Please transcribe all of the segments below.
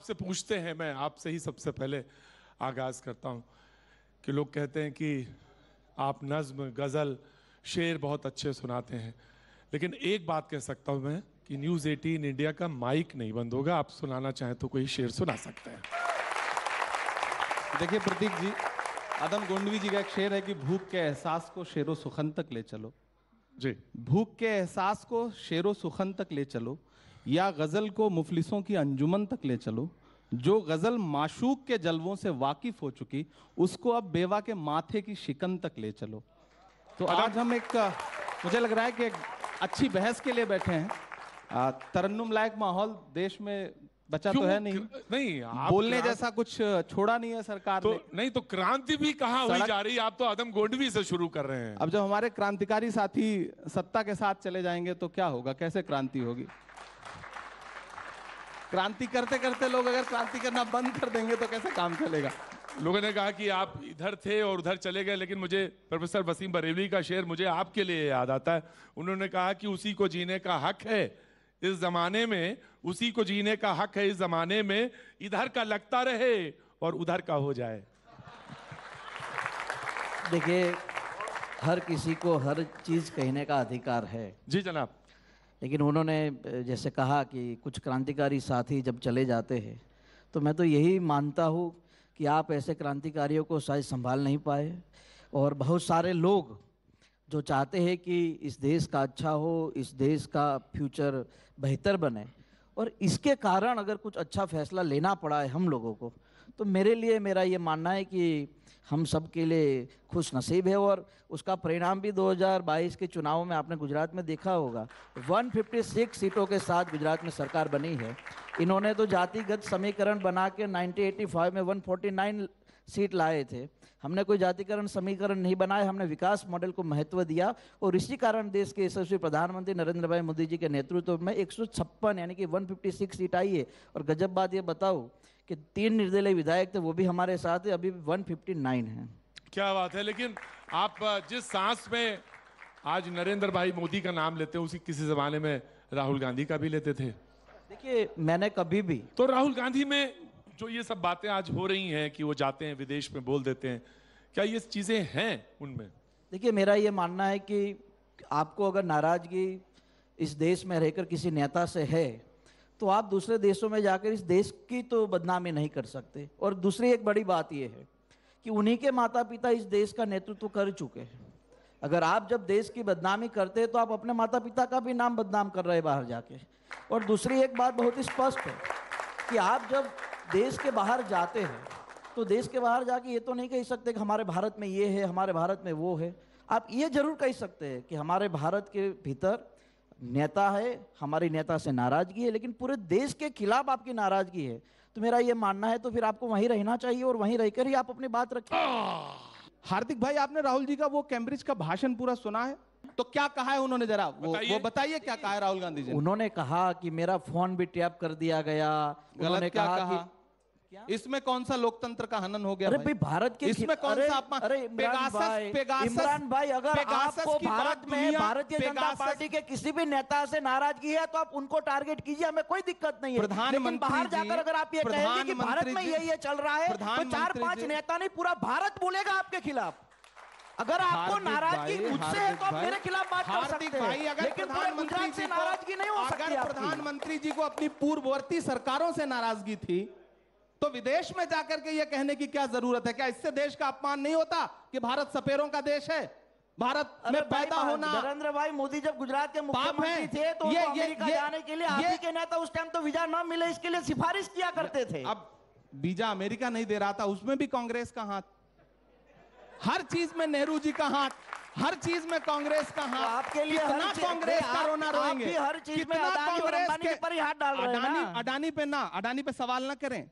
आपसे पूछते हैं, मैं आपसे ही सबसे पहले आगाज करता हूं कि लोग कहते हैं कि आप नज्म, गजल, शेर बहुत अच्छे सुनाते हैं, लेकिन एक बात कह सकता हूं मैं कि न्यूज़ 18 इंडिया का माइक नहीं बंद होगा। आप सुनाना चाहें तो कोई शेर सुना सकते हैं। देखिए प्रतीक जी, आदम गोंडवी जी का एक शेर है कि भूख के एहसास को शेरो सुखन तक ले चलो। जी, भूख के एहसास को शेरो सुखन तक ले चलो, या गजल को मुफलिसों की अंजुमन तक ले चलो। जो गजल माशूक के जलवों से वाकिफ हो चुकी, उसको अब बेवा के माथे की शिकन तक ले चलो। तो आज हम एक, मुझे लग रहा है कि एक अच्छी बहस के लिए बैठे हैं। तरन्नुम लायक माहौल देश में बचा तो है नहीं, बोलने जैसा कुछ छोड़ा नहीं है सरकार तो ने। नहीं तो क्रांति भी कहां हुई जा रही है? आप तो आदम गोंडवी से शुरू कर रहे हैं। अब जब हमारे क्रांतिकारी साथी सत्ता के साथ चले जाएंगे तो क्या होगा, कैसे क्रांति होगी? क्रांति करते करते लोग अगर क्रांति करना बंद कर देंगे तो कैसे काम चलेगा? लोगों ने कहा कि आप इधर थे और उधर चले गए, लेकिन मुझे प्रोफेसर वसीम बरेलवी का शेर मुझे आपके लिए याद आता है। उन्होंने कहा कि उसी को जीने का हक है इस जमाने में, उसी को जीने का हक है इस जमाने में, इधर का लगता रहे और उधर का हो जाए। देखिए, हर किसी को हर चीज कहने का अधिकार है। जी जनाब। लेकिन उन्होंने जैसे कहा कि कुछ क्रांतिकारी साथी जब चले जाते हैं, तो मैं तो यही मानता हूँ कि आप ऐसे क्रांतिकारियों को शायद संभाल नहीं पाए, और बहुत सारे लोग जो चाहते हैं कि इस देश का अच्छा हो, इस देश का फ्यूचर बेहतर बने, और इसके कारण अगर कुछ अच्छा फैसला लेना पड़ा है हम लोगों को, तो मेरे लिए, मेरा ये मानना है कि हम सब के लिए खुश नसीब है। और उसका परिणाम भी 2022 के चुनाव में आपने गुजरात में देखा होगा, 156 सीटों के साथ गुजरात में सरकार बनी है। इन्होंने तो जातिगत समीकरण बना के 1985 में 149 सीट लाए थे। हमने कोई जातिकरण समीकरण नहीं बनाए, हमने विकास मॉडल को महत्व दिया, और इसी कारण देश के यशस्वी प्रधानमंत्री नरेंद्र भाई मोदी जी के नेतृत्व में 156 यानी कि 156 सीट आई है। और गजब बात ये बताओ कि 3 निर्दलीय विधायक थे, वो भी हमारे साथ है, अभी 159 है। क्या बात है। लेकिन आप जिस सांस में आज नरेंद्र भाई मोदी का नाम लेते हैं, उसी किसी जमाने में राहुल गांधी का भी लेते थे। देखिए, मैंने कभी भी तो राहुल गांधी में जो ये सब बातें आज हो रही हैं कि वो जाते हैं विदेश में बोल देते हैं, क्या ये चीजें हैं उनमें? देखिए, मेरा ये मानना है कि आपको अगर नाराजगी इस देश में रहकर किसी नेता से है, तो आप दूसरे देशों में जाकर इस देश की तो बदनामी नहीं कर सकते। और दूसरी एक बड़ी बात यह है कि उन्हीं के माता पिता इस देश का नेतृत्व कर चुके हैं। अगर आप जब देश की बदनामी करते हैं तो आप अपने माता पिता का भी नाम बदनाम कर रहे हैं बाहर जाके। और दूसरी एक बात बहुत ही स्पष्ट है कि आप जब देश के बाहर जाते हैं तो देश के बाहर जाके ये तो नहीं कह सकते कि हमारे भारत में ये है, हमारे भारत में वो है। आप ये जरूर कह सकते हैं कि हमारे भारत के भीतर नेता है, हमारी नेता से नाराजगी है, लेकिन पूरे देश के खिलाफ आपकी नाराजगी है। तो मेरा ये मानना है तो फिर आपको वहीं रहना चाहिए और वहीं रहकर ही आप अपनी बात रखिए। हार्दिक भाई, आपने राहुल जी का वो कैम्ब्रिज का भाषण पूरा सुना है? तो क्या कहा है उन्होंने, जरा वो बताइए क्या कहा है राहुल गांधी जी ने? उन्होंने कहा कि मेरा फोन भी टैप कर दिया गया। उन्होंने कहा कि इसमें कौन सा लोकतंत्र का हनन हो गया? अरे भाई, भारत के इसमें कौन सा अपमान? अरे इमरान भाई, अगर आपको भारत में भारतीय जनता पार्टी के किसी भी नेता से नाराजगी है तो आप उनको टारगेट कीजिए, हमें कोई दिक्कत नहीं है। लेकिन बाहर जाकर अगर आप ये कहेंगे कि भारत में ये चल रहा है, तो 4-5 नेता नहीं, पूरा भारत बोलेगा आपके खिलाफ। अगर आपको नाराजगी मुझसे है तो आप मेरे खिलाफ बात कर सकते हैं, लेकिन गुजरात से नाराजगी नहीं हो सकती। अगर प्रधानमंत्री जी को अपनी पूर्ववर्ती सरकारों से नाराजगी थी तो विदेश में जाकर के ये कहने की क्या जरूरत है? क्या इससे देश का अपमान नहीं होता कि भारत सपेरों का देश है? भारत में पैदा होना। नरेंद्र भाई मोदी जब गुजरात के मुख्यमंत्री थे तो ये अमेरिका जाने के लिए आप ही के नेता उस टाइम तो वीजा न मिले इसके लिए सिफारिश किया करते थे। अब वीजा अमेरिका नहीं दे रहा था, उसमें भी कांग्रेस का हाथ। हर चीज में नेहरू जी का हाथ, हर चीज में कांग्रेस का हाथ। आपके लिए कितना कांग्रेस का रोना रोएंगे? हर चीज में अडानी के पर ही हाथ डाल रहे हैं ना। अडानी पे सवाल ना करें।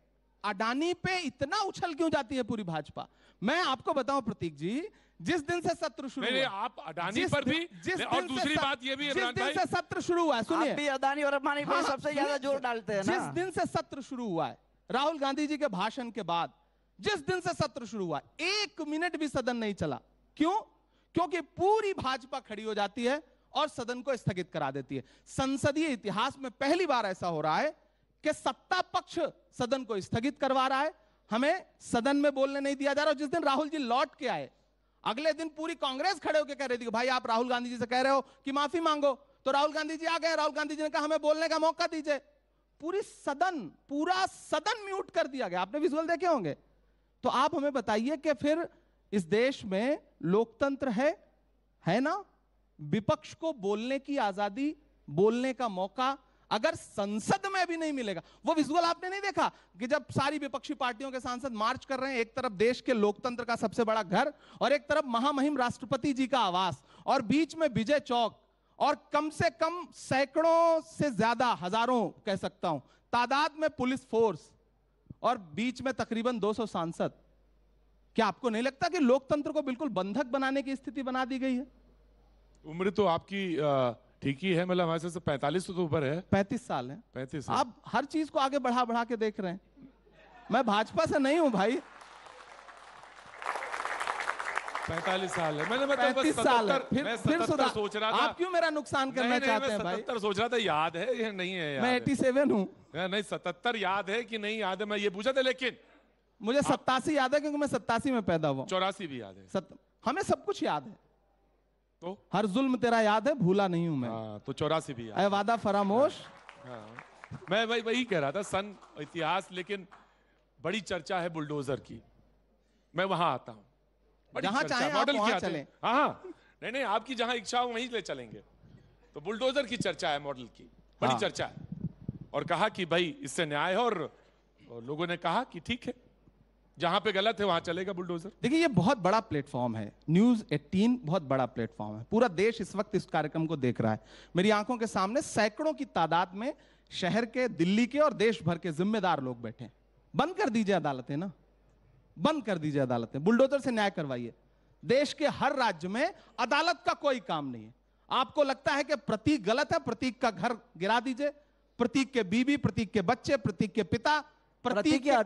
अडानी पे इतना उछल क्यों जाती है पूरी भाजपा? मैं आपको बताऊं प्रतीक जी, जिस दिन से सत्र शुरू हुआ, आप अडानी पर भी, और दूसरी बात ये भी, जिस दिन से सत्र शुरू हुआ है, सुनिए, आप भी अडानी और अंबानी पे सबसे ज्यादा जोर डालते हैं ना। जिस दिन से सत्र शुरू हुआ है, राहुल गांधी जी के भाषण के बाद जिस दिन से सत्र शुरू हुआ, 1 मिनट भी सदन नहीं चला। क्यों? क्योंकि पूरी भाजपा खड़ी हो जाती है और सदन को स्थगित करा देती है। संसदीय इतिहास में पहली बार ऐसा हो रहा है कि सत्ता पक्ष सदन को स्थगित करवा रहा है, हमें सदन में बोलने नहीं दिया जा रहा। जिस दिन राहुल जी लौट के आए, अगले दिन पूरी कांग्रेस खड़े होकर कह रही थी कि भाई आप राहुल गांधी जी से कह रहे हो कि माफी मांगो, तो राहुल गांधी जी आ गए। राहुल गांधी जी ने कहा हमें बोलने का मौका दीजिए। पूरा सदन म्यूट कर दिया गया। आपने विजुअल देखे होंगे। तो आप हमें बताइए कि फिर इस देश में लोकतंत्र है ना? विपक्ष को बोलने की आजादी, बोलने का मौका अगर संसद में भी नहीं मिलेगा। वो विजुअल आपने नहीं देखा कि जब सारी विपक्षी पार्टियों के सांसद मार्च कर रहे हैं, एक तरफ देश के लोकतंत्र का सबसे बड़ा घर और एक तरफ महामहिम राष्ट्रपति जी का आवास और बीच में विजय चौक और कम से कम सैकड़ों से ज्यादा, हजारों कह सकता हूं तादाद में पुलिस फोर्स और बीच में तकरीबन 200 सांसद। क्या आपको नहीं लगता कि लोकतंत्र को बिल्कुल बंधक बनाने की स्थिति बना दी गई है? उम्र तो आपकी ठीक ही है, मतलब हमारे से 45 तो ऊपर है। 35 साल है। 35। आप हर चीज को आगे बढ़ा बढ़ा के देख रहे हैं। मैं भाजपा से नहीं हूं भाई। 45 साल है। मैंने 35 साल है। मैं फिर 77 सोच रहा था। आप क्यों मेरा नुकसान करना चाहते हैं भाई? 77 सोच रहा था, याद है या नहीं है? मैं 87 हूं। नहीं, 77 याद है कि नहीं याद है, मैं ये पूछा था। लेकिन मुझे 87 याद है क्योंकि मैं 87 में पैदा हुआ। 84 भी याद है। हमें सब कुछ याद है। तो हर जुल्म तेरा याद है, भूला नहीं हूं मैं। तो 84 भी याद है। वादा फरामोश। मैं वही कह रहा था, सन इतिहास। लेकिन बड़ी चर्चा है बुलडोजर की। मैं वहां आता हूं, जहां चाहे आप वहां चलें। हाँ, नहीं, आपकी जहां इच्छा हो वहीं ले चलेंगे। तो बुलडोजर की चर्चा है, मॉडल की बड़ी चर्चा है। और कहा कि भाई इससे न्याय है, और लोगों ने कहा कि ठीक है, जहां पे गलत है वहां चलेगा बुलडोजर। देखिए, ये बहुत बड़ा प्लेटफॉर्म है। न्यूज़ 18 बहुत बड़ा प्लेटफॉर्म है। पूरा देश इस वक्त इस कार्यक्रम को देख रहा है। मेरी आंखों के सामने सैकड़ों की तादाद में शहर के, दिल्ली के और देश भर के जिम्मेदार लोग बैठे हैं। बंद कर दीजिए अदालतें ना, बंद कर दीजिए अदालतें, बुलडोजर से न्याय करवाइए। देश के हर राज्य में अदालत का कोई काम नहीं है। आपको लगता है कि प्रतीक गलत है, प्रतीक का घर गिरा दीजिए। प्रतीक के बीबी, प्रतीक के बच्चे, प्रतीक के पिता, प्रतीक के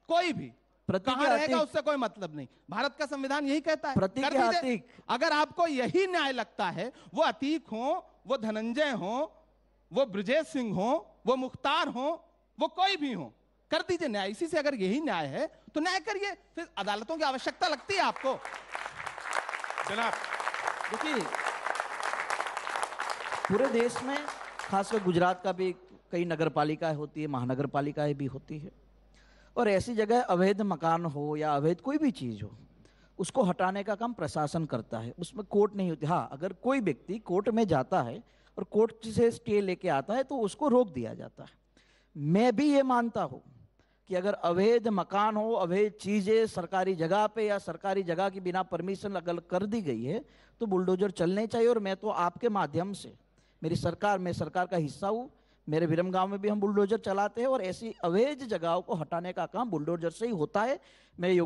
कोई भी कहां रहेगा उससे कोई मतलब नहीं। भारत का संविधान यही कहता है, कर दीजिए। अगर आपको यही न्याय लगता है, वो अतीक हो, वो धनंजय हो, वो ब्रजेश सिंह हो, वो मुख्तार हो, वो कोई भी हो, कर दीजिए न्याय। इसी से अगर यही न्याय है तो न्याय करिए। फिर अदालतों की आवश्यकता लगती है आपको? जनाब देखिए, पूरे देश में खासकर गुजरात का भी कई नगर पालिकाएं होती है, महानगर पालिकाएं भी होती है, और ऐसी जगह अवैध मकान हो या अवैध कोई भी चीज़ हो, उसको हटाने का काम प्रशासन करता है। उसमें कोर्ट नहीं होती। हाँ, अगर कोई व्यक्ति कोर्ट में जाता है और कोर्ट से स्टे लेके आता है तो उसको रोक दिया जाता है। मैं भी ये मानता हूँ कि अगर अवैध मकान हो, अवैध चीज़ें सरकारी जगह पे या सरकारी जगह की बिना परमिशन अगर कर दी गई है तो बुलडोजर चलने चाहिए। और मैं तो आपके माध्यम से, मैं सरकार का हिस्सा हूँ, मेरे विरमगांव में भी हम बुलडोजर चलाते हैं और ऐसी अवैध जगहों को हटाने का काम बुलडोजर से ही होता है। मैं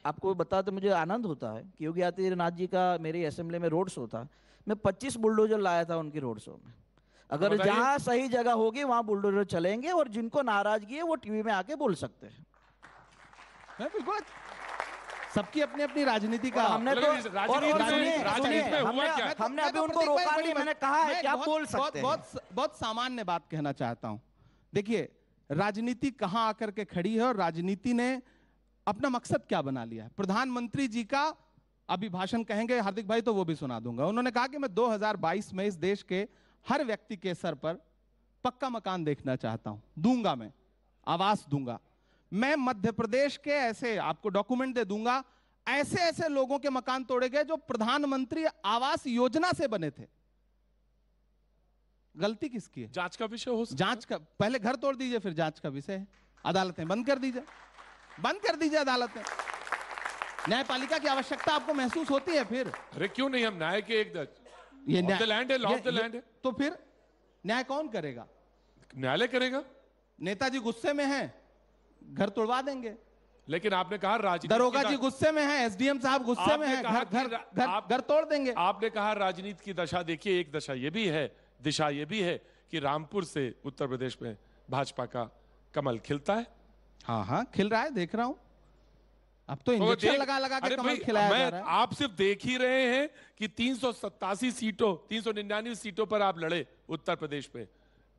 आपको बताते मुझे आनंद होता है कि योगी आदित्यनाथ जी का मेरी असेंबली में रोड शो था। मैं 25 बुलडोजर लाया था उनकी रोड शो में। अगर जहां सही जगह होगी वहां बुलडोजर चलेंगे, और जिनको नाराजगी है वो टीवी में आके बोल सकते हैं। बिल्कुल, सबकी अपनी अपनी राजनीति का। हमने तो राजनीति में हुआ क्या? हमने अभी उनको रोका नहीं, मैंने कहा है कि आप बोल सकते हैं। बहुत सामान्य बात कहना चाहता हूं। देखिए, राजनीति कहां आकर के खड़ी है और राजनीति ने अपना मकसद क्या बना लिया है। प्रधानमंत्री जी का अभी भाषण कहेंगे हार्दिक भाई, तो वो भी सुना दूंगा। उन्होंने कहा कि मैं 2022 में इस देश के हर व्यक्ति के सर पर पक्का मकान देखना चाहता हूं, दूंगा, मैं आवास दूंगा। मैं मध्य प्रदेश के ऐसे, आपको डॉक्यूमेंट दे दूंगा, ऐसे ऐसे लोगों के मकान तोड़े गए जो प्रधानमंत्री आवास योजना से बने थे। गलती किसकी है? जांच का विषय हो सकता। जांच का, पहले घर तोड़ दीजिए फिर जांच का विषय है। अदालतें बंद कर दीजिए, बंद कर दीजिए अदालतें। न्यायपालिका की आवश्यकता आपको महसूस होती है फिर? अरे क्यों नहीं, हम न्याय के एक ये लैंड है, लॉ ऑफ द लैंड है। तो फिर न्याय कौन करेगा? न्यायालय करेगा। नेताजी गुस्से में हैं, घर तोड़वा देंगे। लेकिन आपने कहा राजनीति, दरोगा जी गुस्से में हैं, एसडीएम साहब गुस्से में हैं, घर तोड़ देंगे। आपने कहा राजनीति की दशा देखिए, एक दशा ये भी है, दिशा ये भी है कि रामपुर से उत्तर प्रदेश में भाजपा का कमल खिलता है। हाँ हाँ, खिल रहा है, देख रहा हूं। अब तो इंजेक्शन लगा लगा के कमल खिलाया जा रहा है। आप सिर्फ देख ही रहे हैं कि 399 सीटों पर आप लड़े उत्तर प्रदेश पे।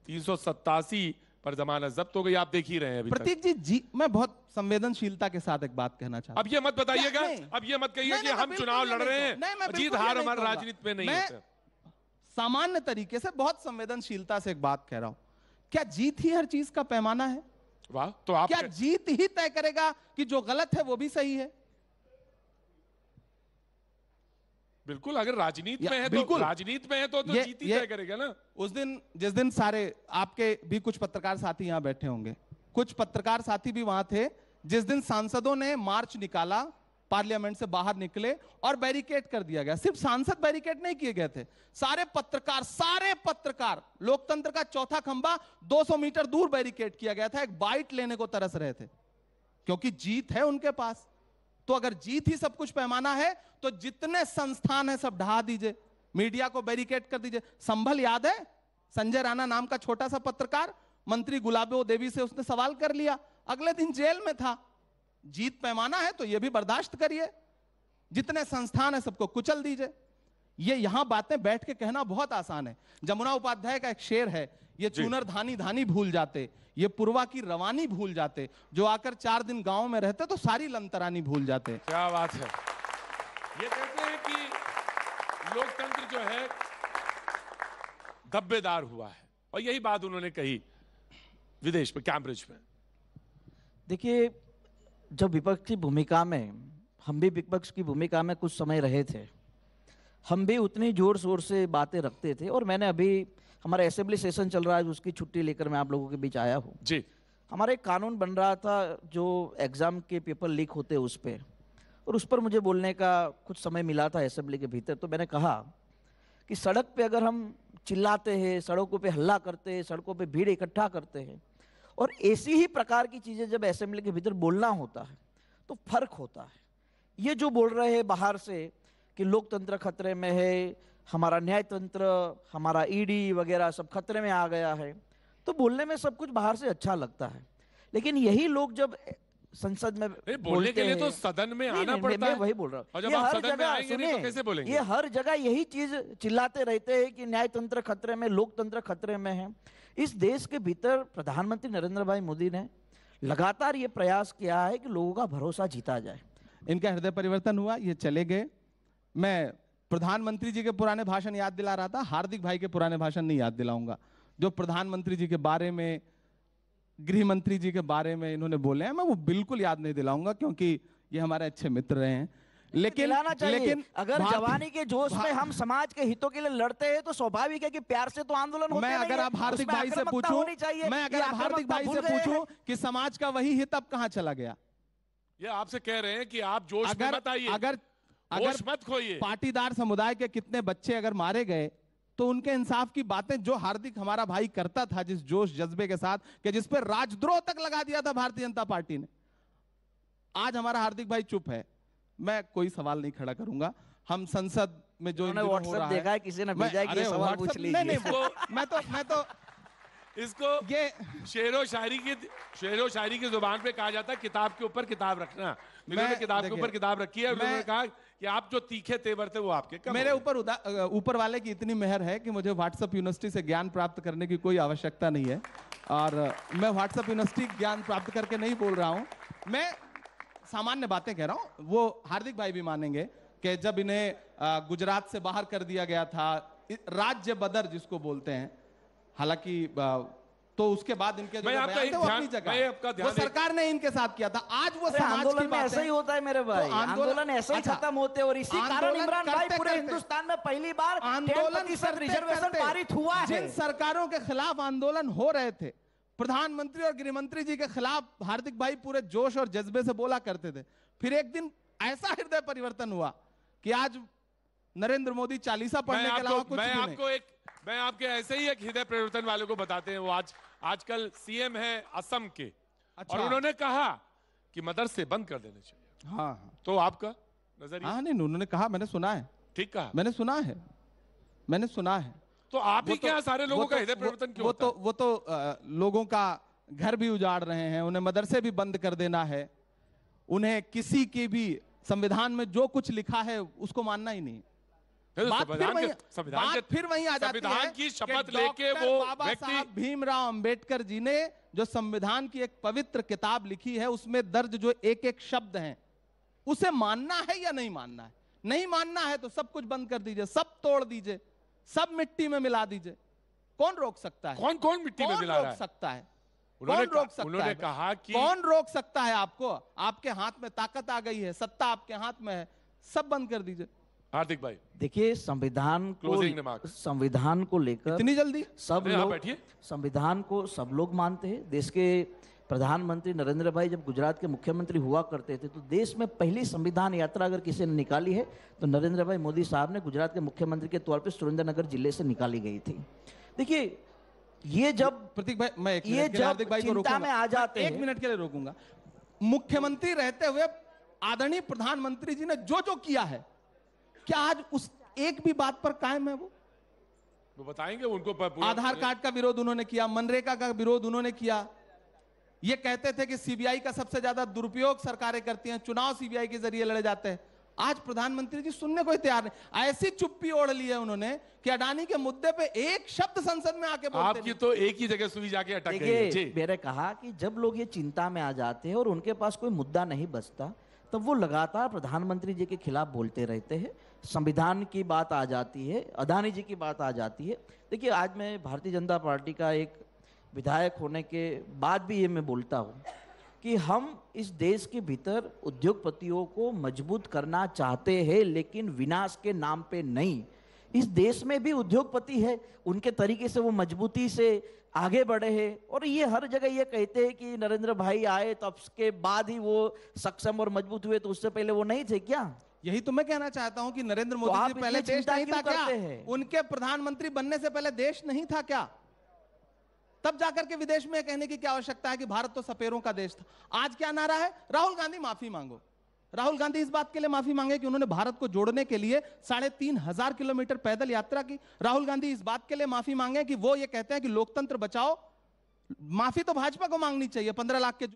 387 पर जमानत जब्त हो गई, आप देख ही रहे हैं अभी तक। प्रतीक जी मैं बहुत संवेदनशीलता के साथ एक बात कहना चाहता हूं। अब ये मत बताइएगा, अब ये मत कहिए कि हम चुनाव लड़ रहे हैं, जीत हार हमारे राजनीति में नहीं होते। सामान्य तरीके से बहुत संवेदनशीलता से एक बात कह रहा हूं, क्या जीत ही हर चीज का पैमाना है? वाह, तो आप क्या जीत ही तय करेगा कि जो गलत है वो भी सही है? बिल्कुल, अगर राजनीति में है तो राजनीति में है तो जीत ही तय करेगा ना। उस दिन जिस दिन सारे आपके भी कुछ पत्रकार साथी यहां बैठे होंगे, कुछ पत्रकार साथी भी वहां थे जिस दिन सांसदों ने मार्च निकाला, पार्लियामेंट से बाहर निकले और बैरिकेड कर दिया गया। सिर्फ सांसद बैरिकेड नहीं किए गए थे, सारे पत्रकार लोकतंत्र का चौथा खंबा 200 मीटर दूर बैरिकेड किया गया था। एक बाइट लेने को तरस रहे थे, क्योंकि जीत है उनके पास। तो अगर जीत ही सब कुछ पैमाना है तो जितने संस्थान है सब ढहा दीजिए, मीडिया को बैरिकेड कर दीजिए। संभल याद है, संजय राणा नाम का छोटा सा पत्रकार मंत्री गुलाबो देवी से उसने सवाल कर लिया, अगले दिन जेल में था। जीत पैमाना है तो यह भी बर्दाश्त करिए, जितने संस्थान है सबको कुचल दीजिए। ये यहां बातें बैठ के कहना बहुत आसान है। जमुना उपाध्याय का एक शेर है, ये चुनर धानी धानी भूल जाते, ये पुरवा की रवानी भूल जाते, जो आकर 4 दिन गांव में रहते तो सारी लंतरानी भूल जाते। क्या बात है। ये कहते हैं कि लोकतंत्र जो है धब्बेदार हुआ है, और यही बात उन्होंने कही विदेश में, कैम्ब्रिज में। देखिए, जब विपक्ष की भूमिका में, हम भी विपक्ष की भूमिका में कुछ समय रहे थे, हम भी उतनी जोर शोर से बातें रखते थे। और मैंने अभी, हमारा असेंबली सेशन चल रहा है, उसकी छुट्टी लेकर मैं आप लोगों के बीच आया हूँ जी। हमारा एक कानून बन रहा था जो एग्जाम के पेपर लीक होते उस पर, और उस पर मुझे बोलने का कुछ समय मिला था असेंबली के भीतर। तो मैंने कहा कि सड़क पे अगर हम चिल्लाते हैं, सड़कों पे हल्ला करते हैं, सड़कों पे भीड़ इकट्ठा करते हैं, और ऐसी ही प्रकार की चीज़ें जब असेंबली के भीतर बोलना होता है तो फर्क होता है। ये जो बोल रहे हैं बाहर से कि लोकतंत्र खतरे में है, हमारा न्यायतंत्र, हमारा ईडी वगैरह सब खतरे में आ गया है, तो बोलने में सब कुछ बाहर से अच्छा लगता है। लेकिन यही लोग जब संसद में बोलने के लिए तो सदन में आना पड़ता है। मैं वही बोल रहा हूँ, और जब आप सदन में आएंगे नहीं तो कैसे बोलेंगे? ये हर जगह यही चीज चिल्लाते रहते हैं कि न्यायतंत्र खतरे में, लोकतंत्र खतरे में है। इस देश के भीतर प्रधानमंत्री नरेंद्र भाई मोदी ने लगातार ये प्रयास किया है कि लोगों का भरोसा जीता जाए। इनका हृदय परिवर्तन हुआ, ये चले गए। मैं प्रधानमंत्री जी के पुराने भाषण याद दिला रहा था, हार्दिक भाई के पुराने भाषण नहीं याद दिलाऊंगा। जो प्रधानमंत्री जी के बारे में, गृह मंत्री जी के बारे में इन्होंने बोले हैं, मैं वो बिल्कुल याद नहीं दिलाऊंगा, क्योंकि ये हमारे अच्छे मित्र रहे हैं। लेकिन अगर जवानी के जोश में हम समाज के हितों के लिए लड़ते हैं तो स्वाभाविक है कि प्यार से तो आंदोलन होते मैं अगर आप हार्दिक भाई से पूछूं, मैं अगर हार्दिक भाई से पूछूं कि समाज का वही हित अब कहां चला गया? ये आपसे कह रहे हैं कि आप जोश में मत आइए, अगर मत खोइए। पाटीदार समुदाय के कितने बच्चे अगर मारे गए तो उनके इंसाफ की बातें जो हार्दिक हमारा भाई करता था जिस जोश जज्बे के साथ, कि जिस पर राजद्रोह तक लगा दिया था भारतीय जनता पार्टी ने, आज हमारा हार्दिक भाई चुप है। मैं कोई सवाल नहीं खड़ा करूंगा। हम संसद में जो व्हाट्सएप देखा है, किसी ने भेजा है कि ये सवाल पूछ लीजिए। मैं तो इसको ये शेरो शायरी की जुबान पे कहा जाता है किताब के ऊपर किताब रखना। मैंने किताब के ऊपर किताब रखी है। मैंने कहा कि आप जो तीखे तेवर थे वो आपके, मेरे ऊपर वाले की इतनी मेहर है कि मुझे व्हाट्सएप यूनिवर्सिटी से ज्ञान प्राप्त करने की कोई आवश्यकता नहीं है, और मैं व्हाट्सएप यूनिवर्सिटी ज्ञान प्राप्त करके नहीं बोल रहा हूं। मैं सामान्य बातें कह रहा हूं। वो हार्दिक भाई भी मानेंगे कि जब इन्हें गुजरात से बाहर कर दिया गया था, राज्य बदर जिसको बोलते हैं, हालांकि तो उसके बाद इनके जो बयान थे वो अपनी जगह, वो सरकार ने इनके साथ किया था। आज वो समाज की बात ऐसा ही होता है मेरे भाई, आंदोलन ऐसे ही खत्म होते हैं, और इसी कारण इमरान भाई पूरे हिंदुस्तान में पहली बार आंदोलन रिजर्वेशन पारित हुआ है। जिन सरकारों के खिलाफ आंदोलन हो रहे थे, प्रधानमंत्री और गृहमंत्री जी के खिलाफ हार्दिक भाई पूरे जोश और जज्बे से बोला करते थे। फिर एक दिन ऐसा हृदय परिवर्तन हुआ कि आज नरेंद्र मोदी चालीसा पढ़ने के अलावा कुछ नहीं। मैं आपके ऐसे ही एक हृदय परिवर्तन वाले को बताते हैं। वो आजकल सीएम है असम के, और उन्होंने कहा कि मदरसे बंद कर देने चाहिए। हाँ, तो आपका नजरिया? हाँ, नहीं, उन्होंने कहा, मैंने सुना है। ठीक कहा, मैंने सुना है। तो आप ही क्या सारे लोगों का हृदय परिवर्तन क्यों होता है? वो तो लोगों का घर भी उजाड़ रहे हैं, उन्हें मदरसे भी बंद कर देना है, उन्हें किसी के भी संविधान में जो कुछ लिखा है उसको मानना ही नहीं। तो बात फिर संविधान वहीं के- संविधान बात के- फिर वहीं आ जाती संविधान है की कि शपथ लेके डॉक्टर वो बाबा व्यक्ति- साहब भीमराव अंबेडकर जी ने जो संविधान की एक पवित्र किताब लिखी है, उसमें दर्ज जो एक एक शब्द हैं, उसे मानना है या नहीं मानना है? नहीं मानना है तो सब कुछ बंद कर दीजिए, सब तोड़ दीजिए, सब मिट्टी में मिला दीजिए। कौन रोक सकता है? कौन कौन मिट्टी में कौन मिला रोक रहा है? सकता है? उन्होंने कौन रोक सकता उन्होंने है? कहा कि कौन रोक सकता है आपको? आपके हाथ में ताकत आ गई है, सत्ता आपके हाथ में है, सब बंद कर दीजिए। हार्दिक भाई देखिए, Closing remarks. संविधान को लेकर इतनी जल्दी? सब अरे, आप लोग, बैठिए। संविधान को सब लोग मानते हैं। देश के प्रधानमंत्री नरेंद्र भाई जब गुजरात के मुख्यमंत्री हुआ करते थे, तो देश में पहली संविधान यात्रा अगर किसी ने निकाली है तो नरेंद्र भाई मोदी साहब ने गुजरात के मुख्यमंत्री के तौर पे सुरेंद्रनगर जिले से निकाली गई थी। देखिए, ये जब प्रतीक भाई, मैं एक ये मिनट के लिए जब हार्दिक भाई को चिंता रोकूंगा। में आ जाते मैं एक हैं। मिनट के लिए रोकूंगा। मुख्यमंत्री रहते हुए आदरणीय प्रधानमंत्री जी ने जो जो किया है, क्या आज उस एक भी बात पर कायम है? वो बताएंगे उनको पूरा- आधार कार्ड का विरोध उन्होंने किया, मनरेगा का विरोध उन्होंने किया। ये कहते थे कि सीबीआई का सबसे ज्यादा दुरुपयोग सरकारें करती हैं, चुनाव सीबीआई के जरिए लड़े जाते हैं। आज प्रधानमंत्री जी सुनने को ही तैयार नहीं। ऐसी चुप्पी ओढ़ ली है उन्होंने कि अडानी के मुद्दे पे एक शब्द संसद में आके बोलते आपकी तो एक ही जगह सुई जाके अटक गई है। देखिए, जी मैंने कहा कि जब लोग ये चिंता में आ जाते हैं और उनके पास कोई मुद्दा नहीं बचता, तब वो लगातार प्रधानमंत्री जी के खिलाफ बोलते रहते हैं। संविधान की बात आ जाती है, अदानी जी की बात आ जाती है। देखिए, आज मैं भारतीय जनता पार्टी का एक विधायक होने के बाद भी ये मैं बोलता हूँ कि हम इस देश के भीतर उद्योगपतियों को मजबूत करना चाहते हैं, लेकिन विनाश के नाम पे नहीं। इस देश में भी उद्योगपति है, उनके तरीके से वो मजबूती से आगे बढ़े हैं, और ये हर जगह ये कहते हैं कि नरेंद्र भाई आए तो उसके बाद ही वो सक्षम और मजबूत हुए, तो उससे पहले वो नहीं थे क्या? यही तो मैं कहना चाहता हूं कि नरेंद्र मोदी आप जी पहले इतनी देश चिंता नहीं क्यों था क्या? करते हैं? उनके प्रधानमंत्री बनने से पहले देश नहीं था क्या? तब जाकर के विदेश में कहने की क्या आवश्यकता है कि भारत तो सपेरों का देश था? आज क्या नारा है? राहुल गांधी माफी मांगो। राहुल गांधी इस बात के लिए माफी मांगे कि उन्होंने भारत को जोड़ने के लिए 3,500 किलोमीटर पैदल यात्रा की। राहुल गांधी इस बात के लिए माफी मांगे कि वो ये कहते हैं कि लोकतंत्र बचाओ। माफी तो भाजपा को मांगनी चाहिए, 15 लाख के